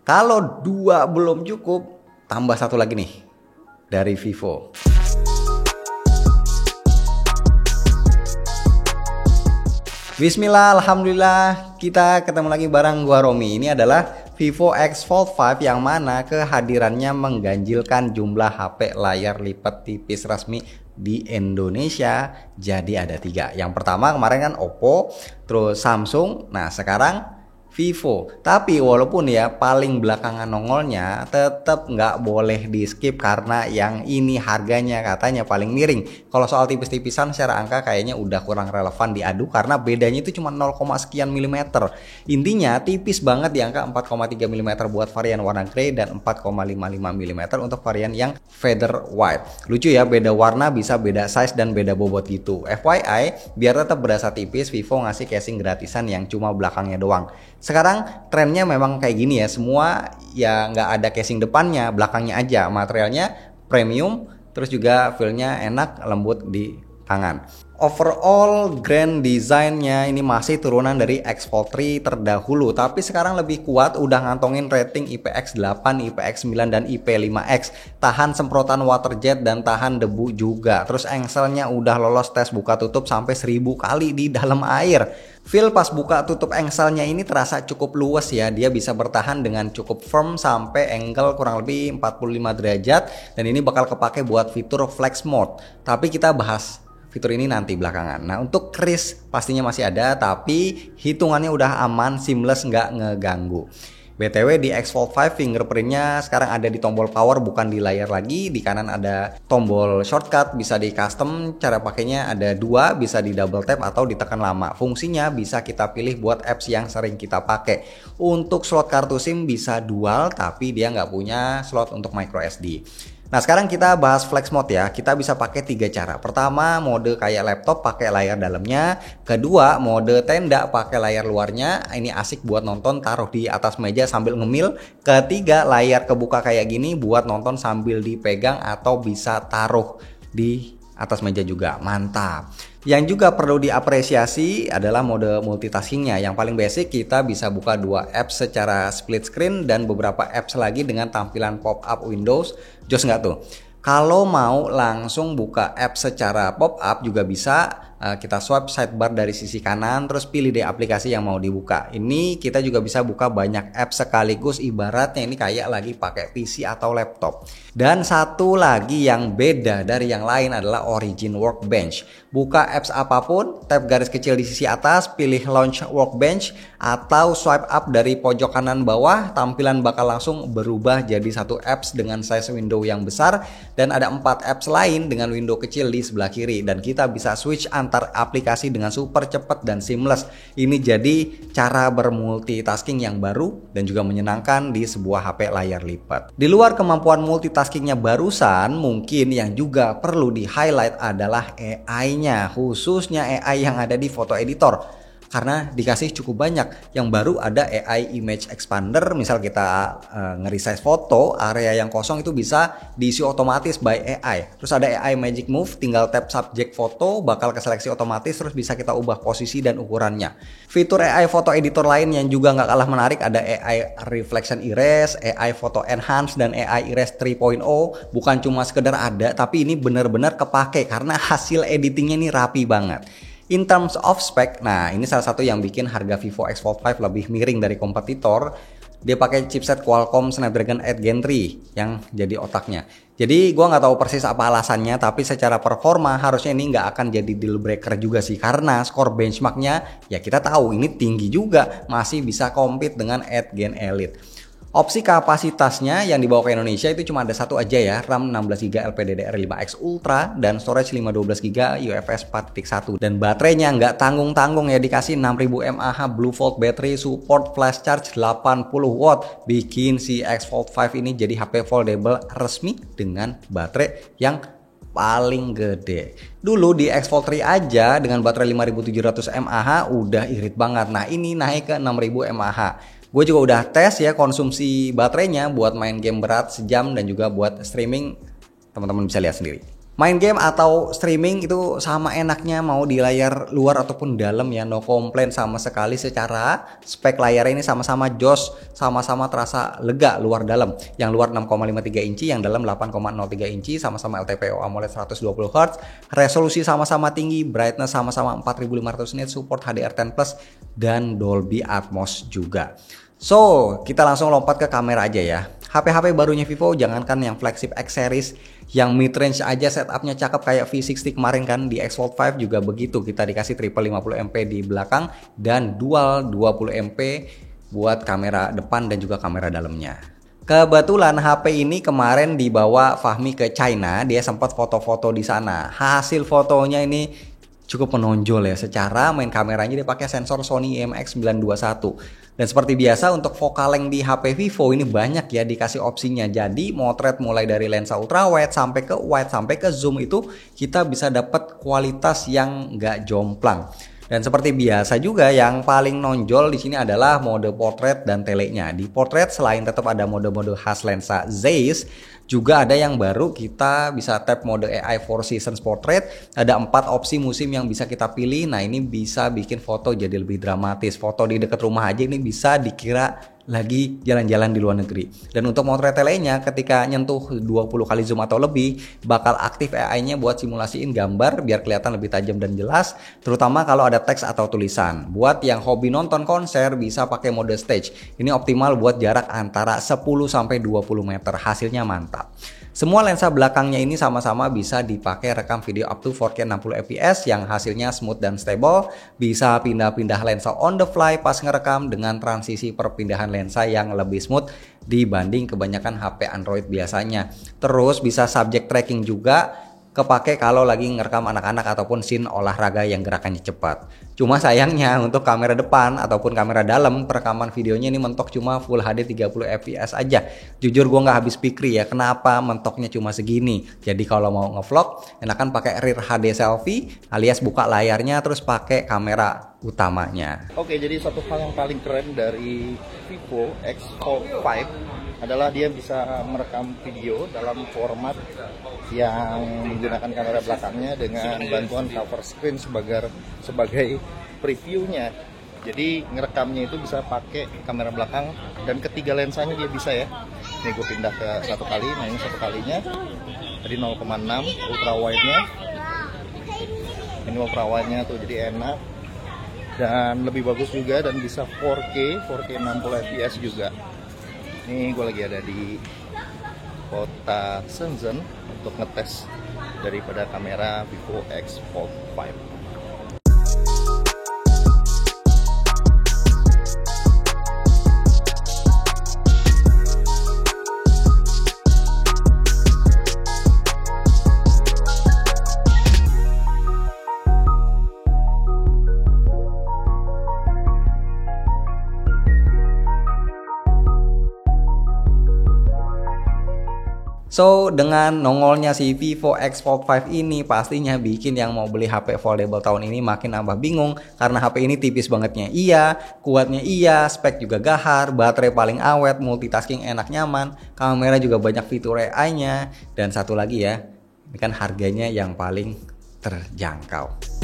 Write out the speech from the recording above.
Kalau 2 belum cukup, tambah satu lagi nih dari Vivo. Bismillah, alhamdulillah kita ketemu lagi bareng gua Romi. Ini adalah Vivo X Fold 5 yang mana kehadirannya mengganjilkan jumlah HP layar lipat tipis resmi di Indonesia. Jadi ada 3. Yang pertama kemarin kan Oppo, terus Samsung, nah sekarang Vivo. Tapi walaupun ya paling belakangan nongolnya, tetap nggak boleh di skip karena yang ini harganya katanya paling miring. Kalau soal tipis-tipisan secara angka kayaknya udah kurang relevan diadu karena bedanya itu cuma 0, sekian milimeter. Intinya tipis banget di angka 4,3 mm buat varian warna grey dan 4,55 mm untuk varian yang feather white. Lucu ya, beda warna bisa beda size dan beda bobot gitu. FYI, biar tetap berasa tipis, Vivo ngasih casing gratisan yang cuma belakangnya doang. Sekarang trennya memang kayak gini ya, semua ya nggak ada casing depannya, belakangnya aja. Materialnya premium, terus juga feel-nya enak, lembut di tangan. Overall grand desainnya ini masih turunan dari X Fold 3 terdahulu, tapi sekarang lebih kuat, udah ngantongin rating IPX8, IPX9 dan IP5X, tahan semprotan water jet dan tahan debu juga. Terus engselnya udah lolos tes buka tutup sampai 1000 kali di dalam air. Feel pas buka tutup engselnya ini terasa cukup luas ya, dia bisa bertahan dengan cukup firm sampai angle kurang lebih 45 derajat dan ini bakal kepake buat fitur flex mode. Tapi kita bahas fitur ini nanti belakangan. Nah untuk kris pastinya masih ada, tapi hitungannya udah aman, seamless, nggak ngeganggu. BTW di X Fold 5 fingerprintnya sekarang ada di tombol power, bukan di layar lagi. Di kanan ada tombol shortcut, bisa di custom, cara pakainya ada 2, bisa di double tap atau ditekan lama. Fungsinya bisa kita pilih buat apps yang sering kita pakai. Untuk slot kartu SIM bisa dual, tapi dia nggak punya slot untuk micro SD. Nah sekarang kita bahas flex mode ya. Kita bisa pakai 3 cara. Pertama, mode kayak laptop pakai layar dalamnya. Kedua, mode tenda pakai layar luarnya. Ini asik buat nonton taruh di atas meja sambil ngemil. Ketiga, layar kebuka kayak gini buat nonton sambil dipegang atau bisa taruh di atas meja juga. Mantap. Yang juga perlu diapresiasi adalah mode multitaskingnya. Yang paling basic, kita bisa buka 2 apps secara split screen dan beberapa apps lagi dengan tampilan pop-up Windows. Jos nggak tuh? Kalau mau langsung buka app secara pop-up juga bisa. Kita swipe sidebar dari sisi kanan, terus pilih deh aplikasi yang mau dibuka. Ini kita juga bisa buka banyak app sekaligus, ibaratnya ini kayak lagi pakai PC atau laptop. Dan satu lagi yang beda dari yang lain adalah Origin Workbench. Buka apps apapun, tap garis kecil di sisi atas, pilih Launch Workbench, atau swipe up dari pojok kanan bawah, tampilan bakal langsung berubah jadi satu apps dengan size window yang besar, dan ada 4 apps lain dengan window kecil di sebelah kiri, dan kita bisa switch antar aplikasi dengan super cepat dan seamless. Ini jadi cara bermultitasking yang baru dan juga menyenangkan di sebuah HP layar lipat. Di luar kemampuan multitaskingnya barusan, mungkin yang juga perlu di highlight adalah AI-nya, khususnya AI yang ada di foto editor. Karena dikasih cukup banyak. Yang baru ada AI Image Expander, misal kita nge-resize foto, area yang kosong itu bisa diisi otomatis by AI. Terus ada AI Magic Move, tinggal tap subject foto, bakal keseleksi otomatis, terus bisa kita ubah posisi dan ukurannya. Fitur AI foto editor lain yang juga nggak kalah menarik ada AI Reflection Erase, AI Photo Enhance, dan AI Erase 3.0. Bukan cuma sekedar ada, tapi ini benar-benar kepake karena hasil editingnya ini rapi banget. In terms of spec, nah ini salah satu yang bikin harga Vivo X Fold 5 lebih miring dari kompetitor. Dia pakai chipset Qualcomm Snapdragon 8 Gen 3 yang jadi otaknya. Jadi gua nggak tahu persis apa alasannya, tapi secara performa harusnya ini nggak akan jadi deal breaker juga sih, karena skor benchmarknya ya kita tahu ini tinggi juga, masih bisa compete dengan 8 Gen Elite. Opsi kapasitasnya yang dibawa ke Indonesia itu cuma ada satu aja ya, RAM 16GB LPDDR5X Ultra dan storage 512GB UFS 4.1, dan baterainya nggak tanggung-tanggung ya, dikasih 6000 mAh Bluevolt battery, support flash charge 80 watt, bikin si X Fold 5 ini jadi HP foldable resmi dengan baterai yang paling gede. Dulu di X Fold 3 aja dengan baterai 5700 mAh udah irit banget. Nah ini naik ke 6000 mAh. Gue juga udah tes ya konsumsi baterainya buat main game berat sejam dan juga buat streaming, teman-teman bisa lihat sendiri. Main game atau streaming itu sama enaknya, mau di layar luar ataupun dalam ya, no komplain sama sekali. Secara spek layar ini sama-sama jos, sama-sama terasa lega luar dalam. Yang luar 6,53 inci, yang dalam 8,03 inci, sama-sama LTPO AMOLED 120 Hz, resolusi sama-sama tinggi, brightness sama-sama 4500 nit, support HDR10+, dan Dolby Atmos juga. So, kita langsung lompat ke kamera aja ya. HP-HP barunya Vivo, jangankan yang flagship X series, yang mid range aja setupnya cakep kayak V60 kemarin kan, di X Fold 5 juga begitu. Kita dikasih triple 50MP di belakang dan dual 20MP buat kamera depan dan juga kamera dalamnya. Kebetulan HP ini kemarin dibawa Fahmi ke China, dia sempat foto-foto di sana. Hasil fotonya ini cukup menonjol ya. Secara main kameranya dia pakai sensor Sony IMX921. Dan seperti biasa untuk focal length di HP Vivo ini banyak ya dikasih opsinya. Jadi motret mulai dari lensa ultrawide sampai ke wide sampai ke zoom itu kita bisa dapat kualitas yang nggak jomplang. Dan seperti biasa juga yang paling nonjol di sini adalah mode portrait dan telenya. Di portrait selain tetap ada mode-mode khas lensa Zeiss, juga ada yang baru, kita bisa tap mode AI 4 Seasons Portrait. Ada 4 opsi musim yang bisa kita pilih. Nah, ini bisa bikin foto jadi lebih dramatis. Foto di dekat rumah aja ini bisa dikira lagi jalan-jalan di luar negeri. Dan untuk motret telenya ketika nyentuh 20 kali zoom atau lebih bakal aktif AI-nya buat simulasiin gambar biar kelihatan lebih tajam dan jelas, terutama kalau ada teks atau tulisan. Buat yang hobi nonton konser bisa pakai mode stage. Ini optimal buat jarak antara 10 sampai 20 meter. Hasilnya mantap. Semua lensa belakangnya ini sama-sama bisa dipakai rekam video up to 4K 60 fps yang hasilnya smooth dan stable. Bisa pindah-pindah lensa on the fly pas ngerekam dengan transisi perpindahan lensa yang lebih smooth dibanding kebanyakan HP Android biasanya. Terus bisa subject tracking juga, kepake kalau lagi ngerekam anak-anak ataupun scene olahraga yang gerakannya cepat. Cuma sayangnya untuk kamera depan ataupun kamera dalam perekaman videonya ini mentok cuma Full HD 30 fps aja. Jujur gue nggak habis pikir ya kenapa mentoknya cuma segini. Jadi kalau mau ngevlog enakan pakai rear HD selfie alias buka layarnya terus pakai kamera utamanya. Oke, jadi satu hal yang paling keren dari Vivo X Fold 5 adalah dia bisa merekam video dalam format yang menggunakan kamera belakangnya dengan bantuan cover screen sebagai previewnya. Jadi ngerekamnya itu bisa pakai kamera belakang dan ketiga lensanya dia bisa ya. Ini gue pindah ke satu kali, nah ini satu kalinya. Tadi 0,6 ultra wide-nya. Ini ultra wide-nya tuh jadi enak. Dan lebih bagus juga dan bisa 4K 60 fps juga. Ini gue lagi ada di kota Shenzhen untuk ngetes daripada kamera Vivo X Fold 5. So, dengan nongolnya si Vivo X Fold 5 ini pastinya bikin yang mau beli HP foldable tahun ini makin nambah bingung. Karena HP ini tipis bangetnya iya, kuatnya iya, spek juga gahar, baterai paling awet, multitasking enak nyaman, kamera juga banyak fitur AI-nya. Dan satu lagi ya, ini kan harganya yang paling terjangkau.